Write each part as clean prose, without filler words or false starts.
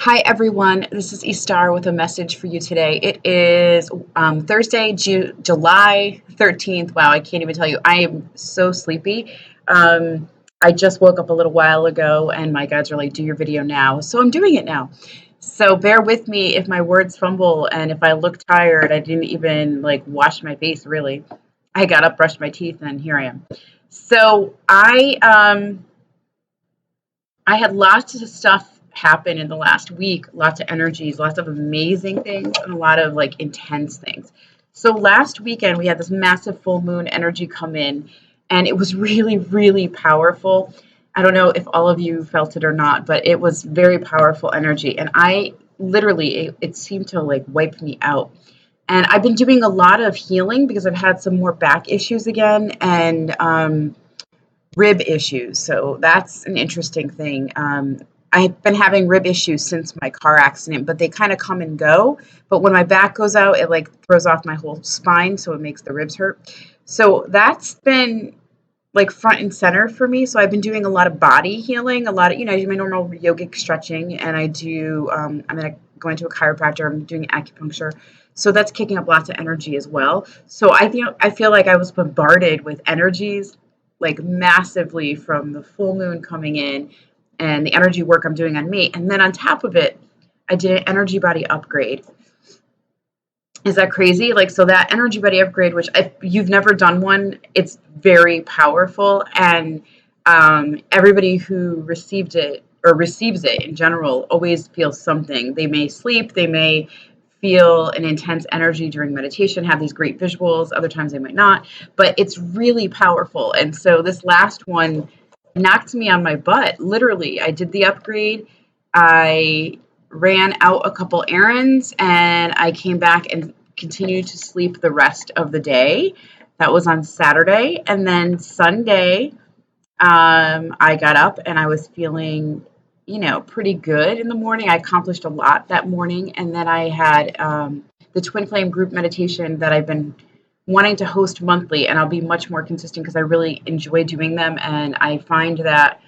Hi everyone, this is EstaRa with a message for you today. It is Thursday, July 13th. Wow, I can't even tell you. I am so sleepy. I just woke up a little while ago and my guides are like, do your video now. So I'm doing it now. So bear with me if my words fumble and if I look tired. I didn't even wash my face really. I got up, brushed my teeth, and here I am. So I had lots of stuff happen in the last week, lots of energies, lots of amazing things, and a lot of intense things. So last weekend we had this massive full moon energy come in, and it was really, really powerful. I don't know if all of you felt it or not, but it was very powerful energy, and I literally it seemed to wipe me out. And I've been doing a lot of healing because I've had some more back issues again, and rib issues. So that's an interesting thing. I've been having rib issues since my car accident, but they kind of come and go. But when my back goes out, it throws off my whole spine, so it makes the ribs hurt. So that's been front and center for me. So I've been doing a lot of body healing, a lot of, I do my normal yogic stretching, and I do, going to a chiropractor, I'm doing acupuncture. So that's kicking up lots of energy as well. So I feel like I was bombarded with energies massively from the full moon coming in and the energy work I'm doing on me. And then on top of it, I did an energy body upgrade. Is that crazy? So that energy body upgrade, which if you've never done one, it's very powerful. And everybody who received it or receives it in general always feels something. They may sleep, they may feel an intense energy during meditation, have these great visuals. Other times they might not, but it's really powerful. And so this last one knocked me on my butt. Literally, I did the upgrade. I ran out a couple errands and I came back and continued to sleep the rest of the day. That was on Saturday. And then Sunday, I got up and I was feeling pretty good in the morning. I accomplished a lot that morning. And then I had the Twinflame group meditation that I've been wanting to host monthly, and I'll be much more consistent because I really enjoy doing them. And I find that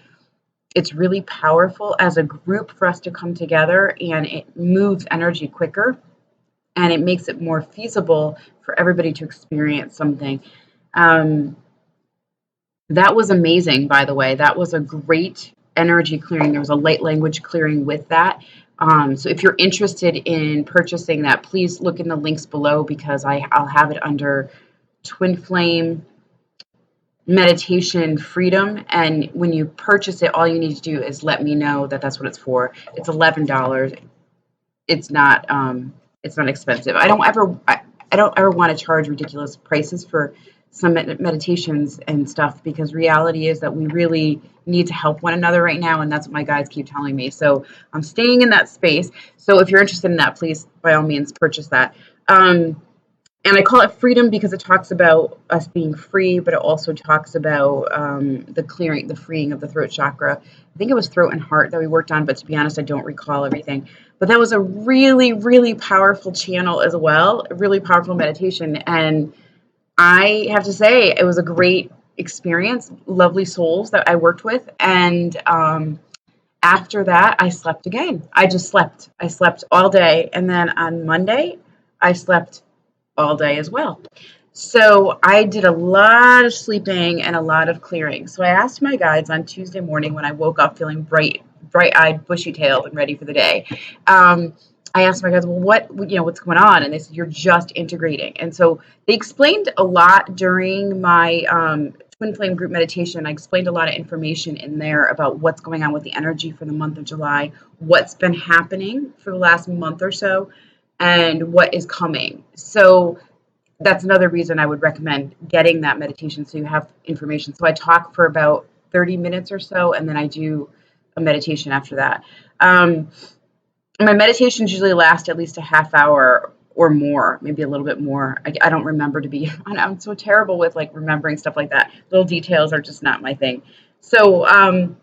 it's really powerful as a group for us to come together, and it moves energy quicker and it makes it more feasible for everybody to experience something. That was amazing, by the way. That was a great energy clearing. There was a light language clearing with that. So if you're interested in purchasing that, please look in the links below because I'll have it under Twinflame Meditation Freedom. And when you purchase it, all you need to do is let me know that that's what it's for. It's $11. It's not expensive. I don't ever want to charge ridiculous prices for some meditations and stuff, because reality is that we really need to help one another right now, and that's what my guides keep telling me. So I'm staying in that space. So if you're interested in that, please by all means purchase that. And I call it freedom because it talks about us being free, but it also talks about the freeing of the throat chakra. I think it was throat and heart that we worked on, but to be honest, I don't recall everything. But that was a really, really powerful channel as well, a really powerful meditation. And I have to say, it was a great experience, lovely souls that I worked with. And after that, I slept again. I just slept. I slept all day. And then on Monday, I slept all day as well. So I did a lot of sleeping and a lot of clearing. So I asked my guides on Tuesday morning when I woke up feeling bright-eyed, bushy-tailed and ready for the day. I asked my guys, well, what's going on? And they said, you're just integrating. And so they explained a lot during my Twin Flame group meditation. I explained a lot of information in there about what's going on with the energy for the month of July, what's been happening for the last month or so, and what is coming. So that's another reason I would recommend getting that meditation so you have information. So I talk for about 30 minutes or so, and then I do a meditation after that. My meditations usually last at least a half hour or more, maybe a little bit more. I don't remember I'm so terrible with remembering stuff like that. Little details are just not my thing. So I'm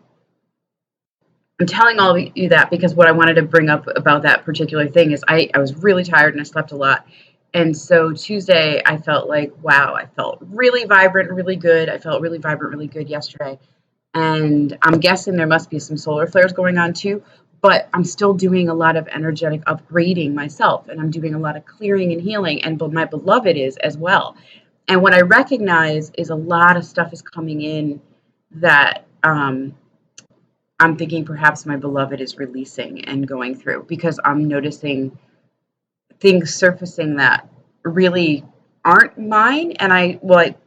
telling all of you that because what I wanted to bring up about that particular thing is I was really tired and I slept a lot. And so Tuesday I felt wow, I felt really vibrant, really good. I felt really vibrant, really good yesterday. And I'm guessing there must be some solar flares going on too. but I'm still doing a lot of energetic upgrading myself, and I'm doing a lot of clearing and healing, and my beloved is as well. And what I recognize is a lot of stuff is coming in that I'm thinking perhaps my beloved is releasing and going through, because I'm noticing things surfacing that really aren't mine. And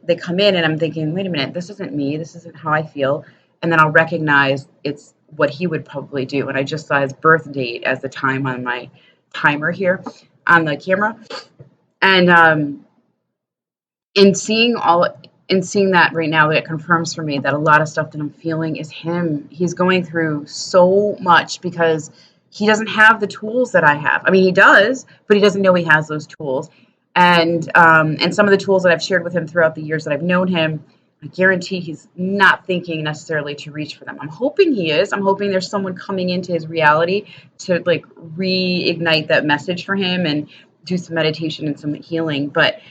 they come in and I'm thinking, wait a minute, this isn't me. This isn't how I feel. And then I'll recognize it's what he would probably do. And I just saw his birth date as the time on my timer here on the camera. And in seeing that right now, it confirms for me that a lot of stuff that I'm feeling is him. He's going through so much because he doesn't have the tools that I have. I mean, he does, but he doesn't know he has those tools. And some of the tools that I've shared with him throughout the years that I've known him, I guarantee he's not thinking necessarily to reach for them. I'm hoping he is. I'm hoping there's someone coming into his reality to like reignite that message for him and do some meditation and some healing. But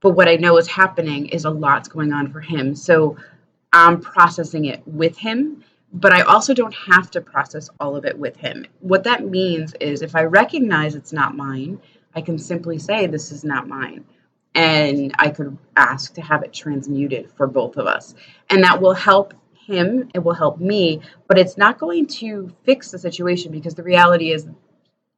what I know is happening is a lot's going on for him. So I'm processing it with him, but I also don't have to process all of it with him. What that means is if I recognize it's not mine, I can simply say, this is not mine. And I could ask to have it transmuted for both of us. And that will help him, it will help me, but it's not going to fix the situation, because the reality is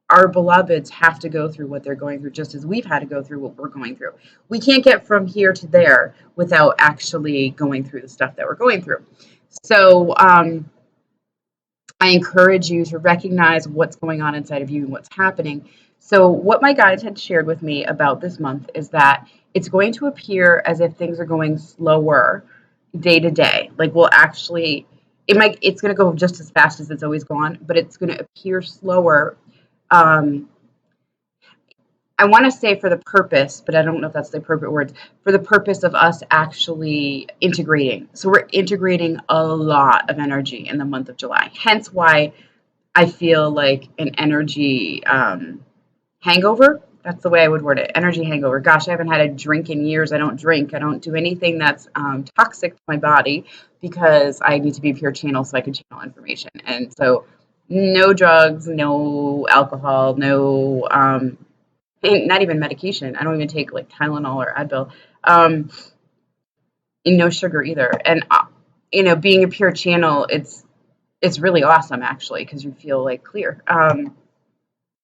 our beloveds have to go through what they're going through, just as we've had to go through what we're going through. We can't get from here to there without actually going through the stuff that we're going through. So I encourage you to recognize what's going on inside of you and what's happening. So what my guides had shared with me about this month is that it's going to appear as if things are going slower day to day. Like we'll actually, it's going to go just as fast as it's always gone, but it's going to appear slower. I want to say for the purpose, but I don't know if that's the appropriate words, for the purpose of us actually integrating. So we're integrating a lot of energy in the month of July. Hence why I feel like an energy hangover. That's the way I would word it. Energy hangover. Gosh, I haven't had a drink in years. I don't drink. I don't do anything that's toxic to my body, because I need to be pure channel so I can channel information. And so no drugs, no alcohol, no not even medication. I don't even take like Tylenol or Advil. And no sugar either. And being a pure channel, it's really awesome actually, because you feel like clear.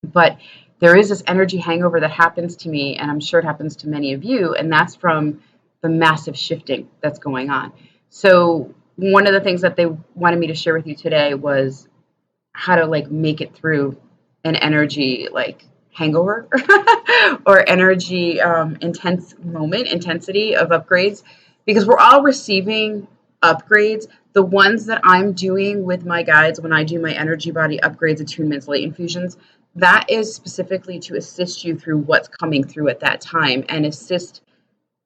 But there is this energy hangover that happens to me, and I'm sure it happens to many of you, and that's from the massive shifting that's going on. So one of the things that they wanted me to share with you today was how to like make it through an energy like hangover or energy intensity of upgrades, because we're all receiving upgrades. The ones that I'm doing with my guides when I do my energy body upgrades, attunements, light infusions, that is specifically to assist you through what's coming through at that time, and assist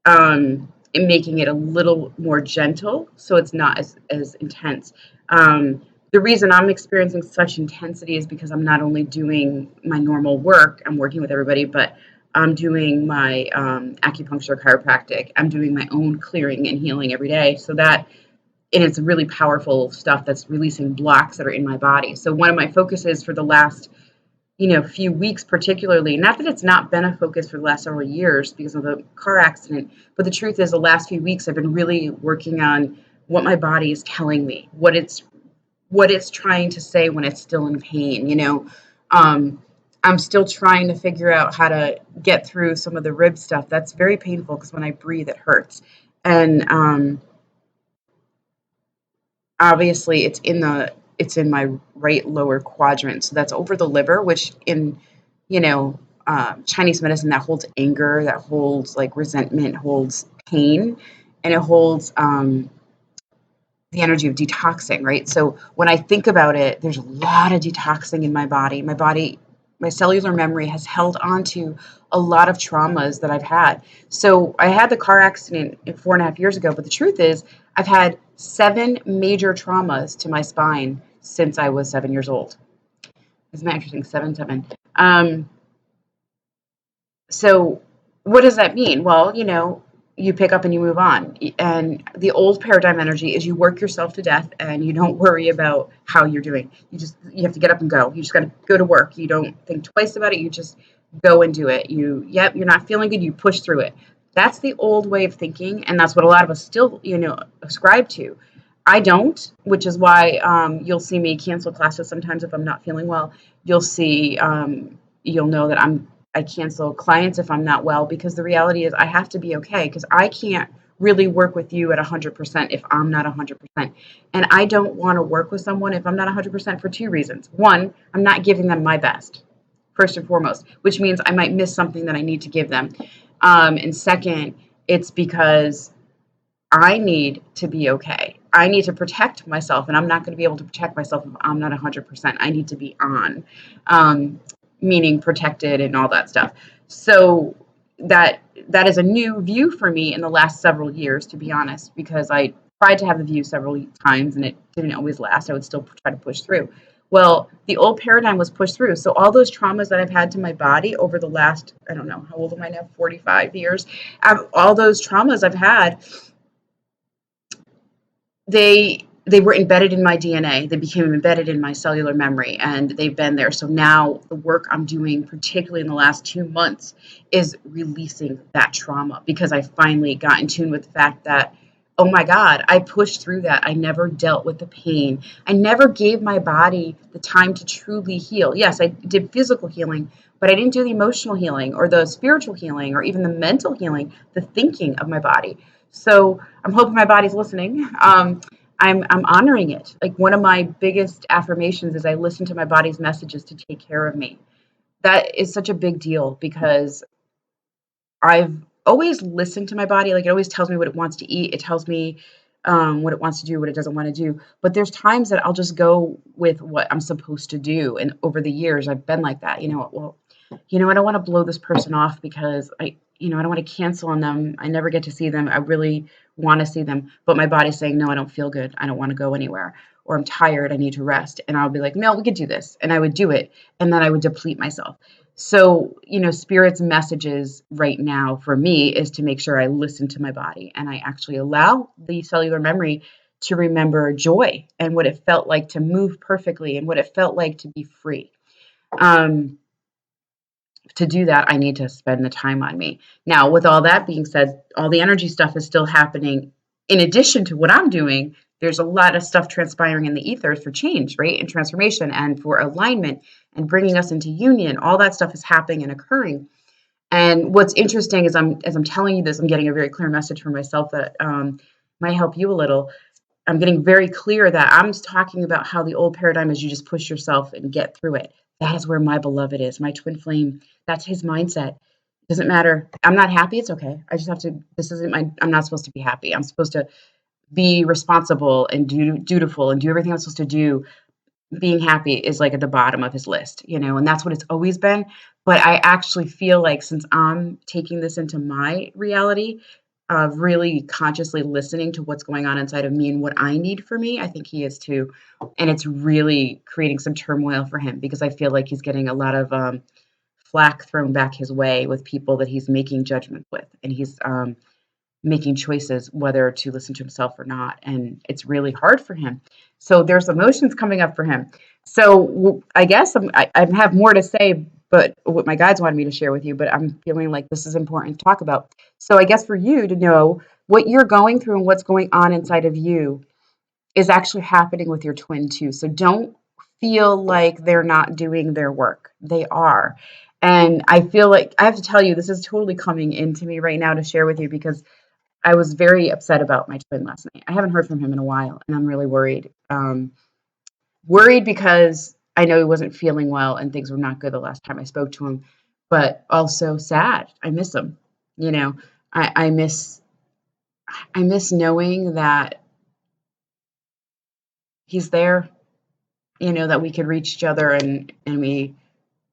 in making it a little more gentle so it's not as intense. The reason I'm experiencing such intensity is because I'm not only doing my normal work, I'm working with everybody, but I'm doing my acupuncture, chiropractic. I'm doing my own clearing and healing every day. So that, and it's really powerful stuff that's releasing blocks that are in my body. So one of my focuses for the last few weeks particularly, not that it's not been a focus for the last several years because of the car accident, but the truth is the last few weeks I've been really working on what my body is telling me, what it's trying to say when it's still in pain. I'm still trying to figure out how to get through some of the rib stuff. That's very painful because when I breathe, it hurts. And obviously it's in my right lower quadrant. So that's over the liver, which in, Chinese medicine, that holds anger, that holds like resentment, holds pain, and it holds, the energy of detoxing, right? So when I think about it, there's a lot of detoxing in my body. My cellular memory has held on to a lot of traumas that I've had. So I had the car accident 4.5 years ago, but the truth is I've had 7 major traumas to my spine since I was 7 years old. Isn't that interesting? 7. So what does that mean? Well, you pick up and you move on. And the old paradigm energy is you work yourself to death and you don't worry about how you're doing. You have to get up and go. You just got to go to work. You don't think twice about it. You just go and do it. You're not feeling good. You push through it. That's the old way of thinking. And that's what a lot of us still, ascribe to. I don't, which is why you'll see me cancel classes sometimes if I'm not feeling well. You'll see, you'll know that I cancel clients if I'm not well, because the reality is I have to be okay, because I can't really work with you at 100% if I'm not 100%. And I don't want to work with someone if I'm not 100% for two reasons. One, I'm not giving them my best, first and foremost, which means I might miss something that I need to give them. And second, it's because I need to be okay. I need to protect myself, and I'm not going to be able to protect myself if I'm not 100%. I need to be on, meaning protected and all that stuff. So that is a new view for me in the last several years, to be honest, because I tried to have the view several times and it didn't always last. I would still try to push through. Well, the old paradigm was pushed through. So all those traumas that I've had to my body over the last, I don't know, how old am I now? 45 years. All those traumas I've had, they were embedded in my DNA. They became embedded in my cellular memory, and they've been there. So now the work I'm doing, particularly in the last 2 months, is releasing that trauma, because I finally got in tune with the fact that, oh my God, I pushed through that. I never dealt with the pain. I never gave my body the time to truly heal. Yes, I did physical healing, but I didn't do the emotional healing or the spiritual healing or even the mental healing, the thinking of my body. So I'm hoping my body's listening. I'm honoring it. Like, one of my biggest affirmations is I listen to my body's messages to take care of me. That is such a big deal, because I've always listened to my body. Like, it always tells me what it wants to eat. It tells me what it wants to do, what it doesn't want to do. But there's times that I'll just go with what I'm supposed to do. And over the years, I've been like that. Well, I don't want to blow this person off because I don't want to cancel on them. I never get to see them. I really want to see them. But my body's saying, no, I don't feel good. I don't want to go anywhere. Or I'm tired. I need to rest. And I'll be like, no, we could do this. And I would do it. And then I would deplete myself. So, Spirit's messages right now for me is to make sure I listen to my body and I actually allow the cellular memory to remember joy and what it felt like to move perfectly and what it felt like to be free. To do that, I need to spend the time on me. Now, with all that being said, all the energy stuff is still happening. In addition to what I'm doing, there's a lot of stuff transpiring in the ethers for change, right? And transformation and for alignment and bringing us into union. All that stuff is happening and occurring. And what's interesting is as I'm telling you this, I'm getting a very clear message for myself that might help you a little. I'm getting very clear that I'm talking about how the old paradigm is you just push yourself and get through it. That is where my beloved is, my twin flame. That's his mindset. It doesn't matter. I'm not happy. It's okay. I just have to, I'm not supposed to be happy. I'm supposed to be responsible and dutiful and do everything I'm supposed to do. Being happy is like at the bottom of his list, and that's what it's always been. But I actually feel like since I'm taking this into my reality, of really consciously listening to what's going on inside of me and what I need for me, I think he is too. And it's really creating some turmoil for him because I feel like he's getting a lot of flack thrown back his way with people that he's making judgments with. And he's making choices whether to listen to himself or not. And it's really hard for him. So there's emotions coming up for him. So I guess I have more to say, but what my guides wanted me to share with you, but I'm feeling like this is important to talk about. So I guess for you to know what you're going through and what's going on inside of you is actually happening with your twin too. So don't feel like they're not doing their work. They are. And I feel like I have to tell you, this is totally coming into me right now to share with you because I was very upset about my twin last night. I haven't heard from him in a while, and I'm really worried. Worried because I know he wasn't feeling well and things were not good the last time I spoke to him, but also sad. I miss him. I miss knowing that he's there, that we could reach each other and we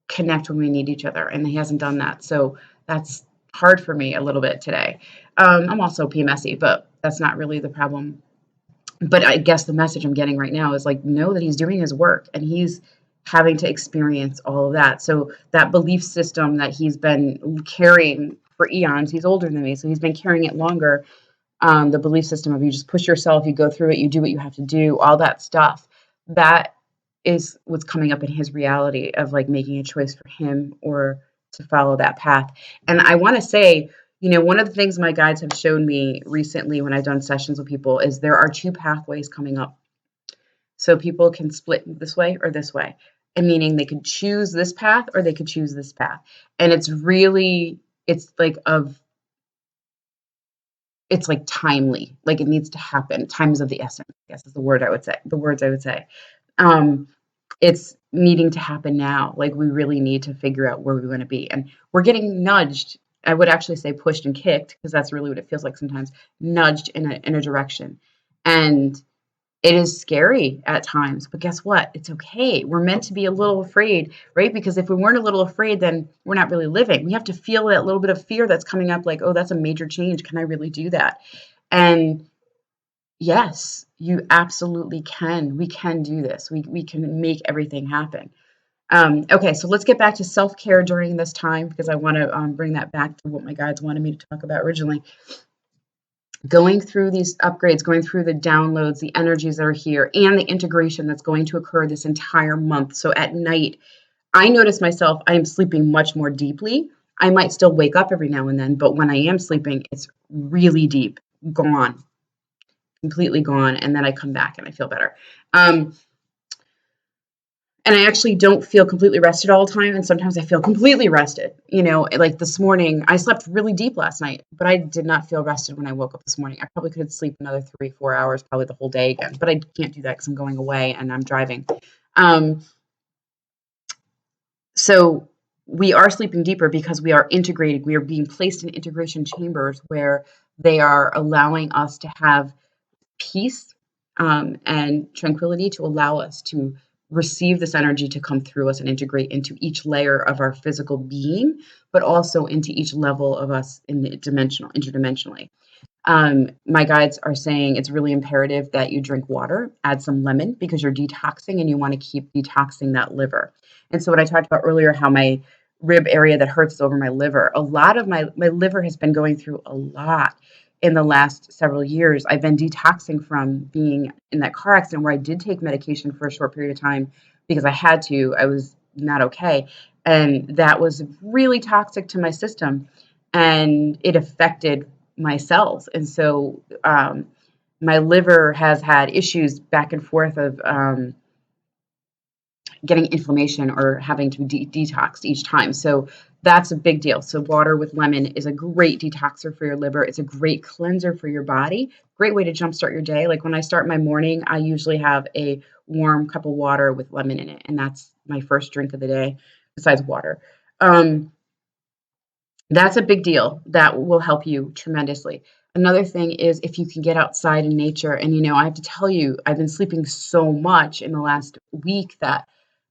connect when we need each other, and he hasn't done that. So that's hard for me a little bit today. I'm also PMSy, but that's not really the problem. But I guess the message I'm getting right now is like, know that he's doing his work and he's having to experience all of that. So that belief system that he's been carrying for eons. He's older than me, so he's been carrying it longer. The belief system of you just push yourself, you go through it, you do what you have to do, all that stuff. That is what's coming up in his reality of like making a choice for him or to follow that path. And I want to say, one of the things my guides have shown me recently when I've done sessions with people is there are two pathways coming up. So people can split this way or this way. And meaning they could choose this path or they could choose this path. And it's timely, like it needs to happen. Time is of the essence, I guess is the words I would say. It's needing to happen now. Like we really need to figure out where we want to be. And we're getting nudged. I would actually say pushed and kicked, because that's really what it feels like sometimes, nudged in a direction. And it is scary at times, but guess what? It's okay. We're meant to be a little afraid, right? Because if we weren't a little afraid, then we're not really living. We have to feel that little bit of fear that's coming up, like, oh, that's a major change. Can I really do that? And yes, you absolutely can. We can do this. We can make everything happen. Okay, so let's get back to self-care during this time, because I want to bring that back to what my guides wanted me to talk about originally. Going through these upgrades, going through the downloads, the energies that are here, and the integration that's going to occur this entire month. So at night, I notice myself, I am sleeping much more deeply. I might still wake up every now and then, but when I am sleeping, it's really deep, gone, completely gone. And then I come back and I feel better. And I actually don't feel completely rested all the time. And sometimes I feel completely rested. Like this morning, I slept really deep last night, but I did not feel rested when I woke up this morning. I probably could sleep another 3-4 hours, probably the whole day again, but I can't do that because I'm going away and I'm driving. So we are sleeping deeper because we are integrated. We are being placed in integration chambers where they are allowing us to have peace and tranquility to allow us to receive this energy to come through us and integrate into each layer of our physical being, but also into each level of us in the interdimensionally. My guides are saying it's really imperative that you drink water, add some lemon, because you're detoxing and you want to keep detoxing that liver. And so what I talked about earlier, how my rib area that hurts is over my liver. A lot of my liver has been going through a lot in the last several years. I've been detoxing from being in that car accident where I did take medication for a short period of time because I had to. I was not okay. And that was really toxic to my system. And it affected my cells. And so my liver has had issues back and forth of getting inflammation or having to detox each time. So that's a big deal. So water with lemon is a great detoxer for your liver. It's a great cleanser for your body. Great way to jumpstart your day. Like when I start my morning, I usually have a warm cup of water with lemon in it. And that's my first drink of the day besides water. That's a big deal. That will help you tremendously. Another thing is if you can get outside in nature. And, I have to tell you, I've been sleeping so much in the last week that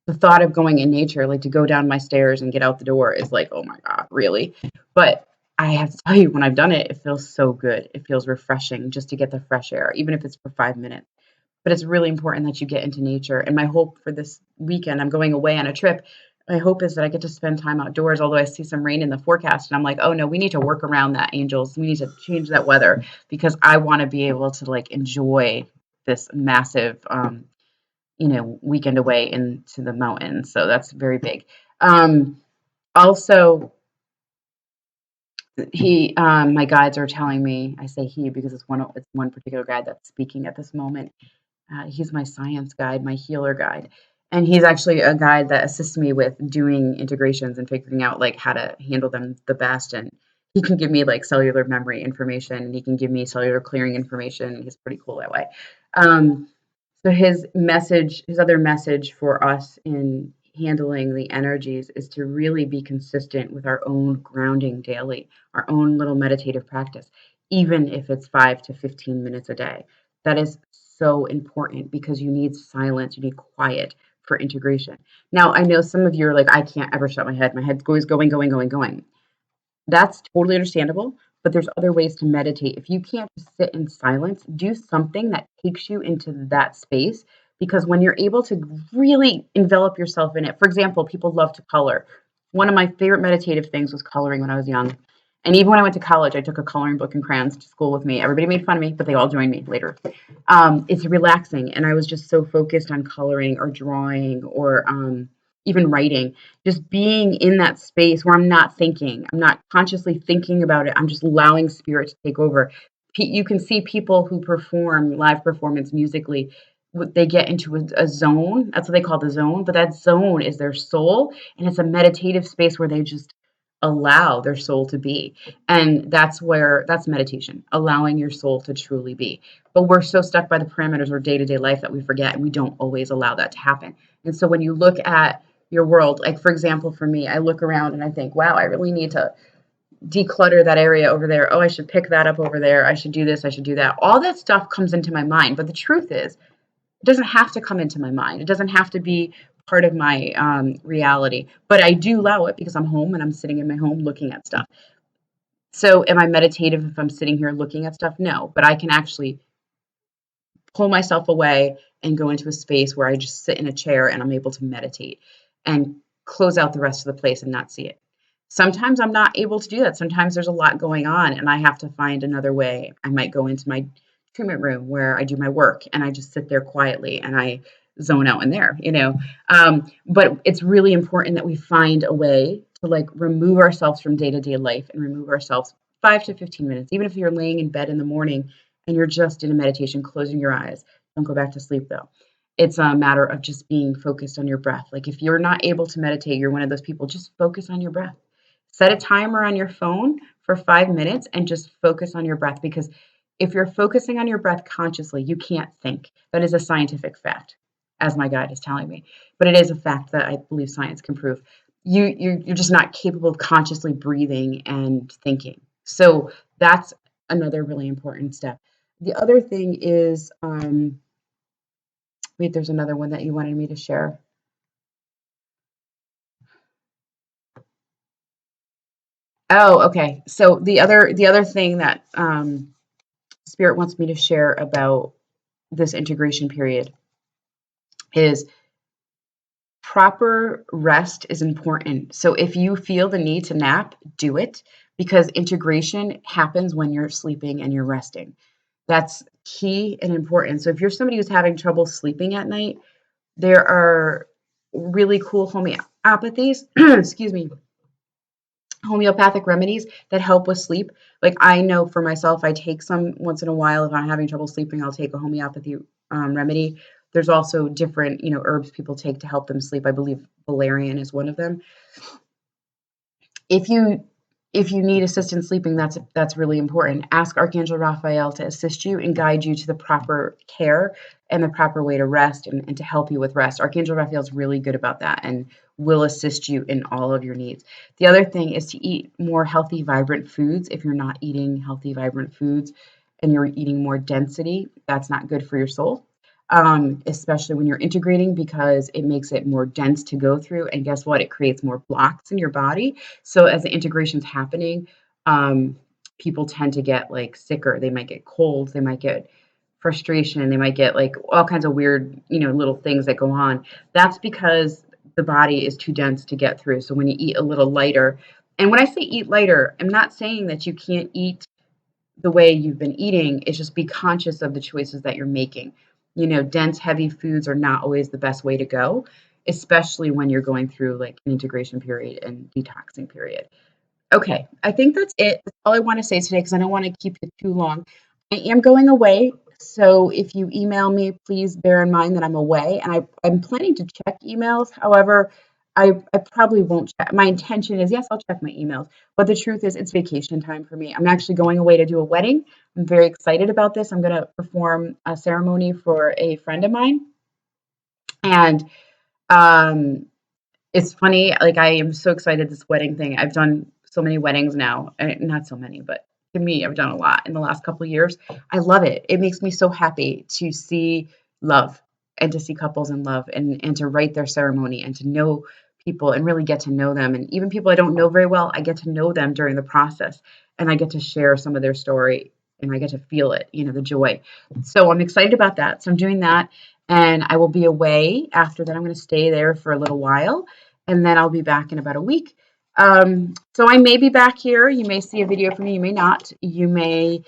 the thought of going in nature, like to go down my stairs and get out the door, is like, oh my God, really? But I have to tell you, when I've done it, it feels so good. It feels refreshing just to get the fresh air, even if it's for 5 minutes. But it's really important that you get into nature. And my hope for this weekend, I'm going away on a trip. My hope is that I get to spend time outdoors, although I see some rain in the forecast and I'm like, oh no, we need to work around that, angels. We need to change that weather because I want to be able to like enjoy this massive, weekend away into the mountains. So that's very big. Also, my guides are telling me, I say he because it's one particular guide that's speaking at this moment. He's my science guide, my healer guide. And he's actually a guide that assists me with doing integrations and figuring out like how to handle them the best. And he can give me like cellular memory information and he can give me cellular clearing information. He's pretty cool that way. So his other message for us in handling the energies is to really be consistent with our own grounding daily, our own little meditative practice, even if it's 5 to 15 minutes a day. That is so important because you need silence, you need quiet for integration. Now, I know some of you are like, I can't ever shut my head. My head's always going. That's totally understandable, but there's other ways to meditate. If you can't just sit in silence, do something that takes you into that space, because when you're able to really envelop yourself in it, for example, people love to color. One of my favorite meditative things was coloring when I was young. And even when I went to college, I took a coloring book and crayons to school with me. Everybody made fun of me, but they all joined me later. It's relaxing. And I was just so focused on coloring or drawing or even writing, just being in that space where I'm not thinking, I'm not consciously thinking about it. I'm just allowing spirit to take over. You can see people who perform live performance musically, they get into a zone. That's what they call the zone. But that zone is their soul. And it's a meditative space where they just allow their soul to be. And that's meditation, allowing your soul to truly be. But we're so stuck by the parameters of day-to-day life that we forget, and we don't always allow that to happen. And so when you look at your world, like for example, for me, I look around and I think, wow, I really need to declutter that area over there. Oh, I should pick that up over there. I should do this. I should do that. All that stuff comes into my mind. But the truth is, it doesn't have to come into my mind. It doesn't have to be part of my reality. But I do allow it because I'm home and I'm sitting in my home looking at stuff. So am I meditative if I'm sitting here looking at stuff? No, but I can actually pull myself away and go into a space where I just sit in a chair and I'm able to meditate and close out the rest of the place and not see it. Sometimes I'm not able to do that. Sometimes there's a lot going on and I have to find another way. I might go into my treatment room where I do my work and I just sit there quietly and I zone out in there, but it's really important that we find a way to like remove ourselves from day-to-day life and remove ourselves 5 to 15 minutes, even if you're laying in bed in the morning and you're just in a meditation, closing your eyes. Don't go back to sleep though. It's a matter of just being focused on your breath. Like if you're not able to meditate, you're one of those people, just focus on your breath. Set a timer on your phone for 5 minutes and just focus on your breath, because if you're focusing on your breath consciously, you can't think. That is a scientific fact, as my guide is telling me. But it is a fact that I believe science can prove. You're just not capable of consciously breathing and thinking. So that's another really important step. The other thing is, wait, there's another one that you wanted me to share. Oh, okay. So the other thing that Spirit wants me to share about this integration period is proper rest is important. So if you feel the need to nap, do it, because integration happens when you're sleeping and you're resting. That's key and important. So if you're somebody who's having trouble sleeping at night, there are really cool homeopathies, excuse me, homeopathic remedies that help with sleep. Like I know for myself, I take some once in a while. If I'm having trouble sleeping, I'll take a homeopathy remedy. There's also different, herbs people take to help them sleep. I believe valerian is one of them. If you need assistance sleeping, that's really important. Ask Archangel Raphael to assist you and guide you to the proper care and the proper way to rest and to help you with rest. Archangel Raphael is really good about that and will assist you in all of your needs. The other thing is to eat more healthy, vibrant foods. If you're not eating healthy, vibrant foods and you're eating more density, that's not good for your soul. Especially when you're integrating, because it makes it more dense to go through. And guess what? It creates more blocks in your body. So as the integration's happening, people tend to get like sicker. They might get colds. They might get frustration. They might get like all kinds of weird, little things that go on. That's because the body is too dense to get through. So when you eat a little lighter, and when I say eat lighter, I'm not saying that you can't eat the way you've been eating. It's just be conscious of the choices that you're making. Dense, heavy foods are not always the best way to go, especially when you're going through like an integration period and detoxing period. Okay, I think that's it. That's all I want to say today because I don't want to keep it too long. I am going away, so if you email me, please bear in mind that I'm away, and I'm planning to check emails. However, I probably won't check. My intention is, yes, I'll check my emails, but the truth is it's vacation time for me. I'm actually going away to do a wedding. I'm very excited about this. I'm going to perform a ceremony for a friend of mine, and um, it's funny, like I am so excited this wedding thing. I've done so many weddings now, not so many, but to me, I've done a lot in the last couple of years. I love it. It makes me so happy to see love and to see couples in love and to write their ceremony and to know people and really get to know them. And even people I don't know very well, I get to know them during the process and I get to share some of their story and I get to feel it, the joy. So I'm excited about that. So I'm doing that and I will be away after that. I'm going to stay there for a little while and then I'll be back in about a week. So I may be back here. You may see a video from me. You may not. You may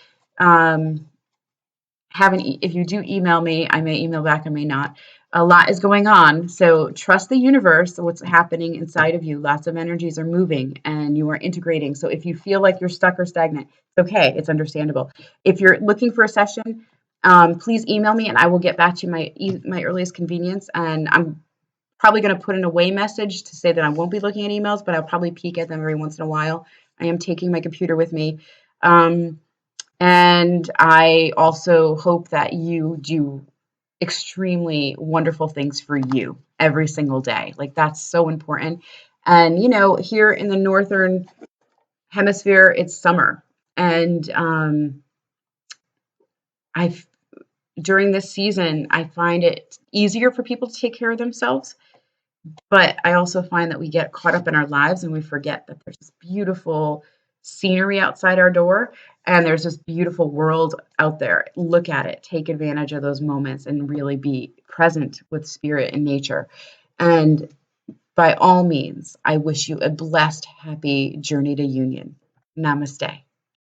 if you do email me, I may email back, I may not. A lot is going on. So trust the universe, what's happening inside of you. Lots of energies are moving and you are integrating. So if you feel like you're stuck or stagnant, it's okay. It's understandable. If you're looking for a session, please email me and I will get back to you my earliest convenience. And I'm probably going to put in a away message to say that I won't be looking at emails, but I'll probably peek at them every once in a while. I am taking my computer with me. And I also hope that you do extremely wonderful things for you every single day. Like that's so important. And here in the northern hemisphere, it's summer, and I've during this season, I find it easier for people to take care of themselves. But I also find that we get caught up in our lives and we forget that there's this beautiful scenery outside our door and there's this beautiful world out there. Look at it, take advantage of those moments and really be present with spirit and nature. And by all means, I wish you a blessed, happy journey to union. Namaste.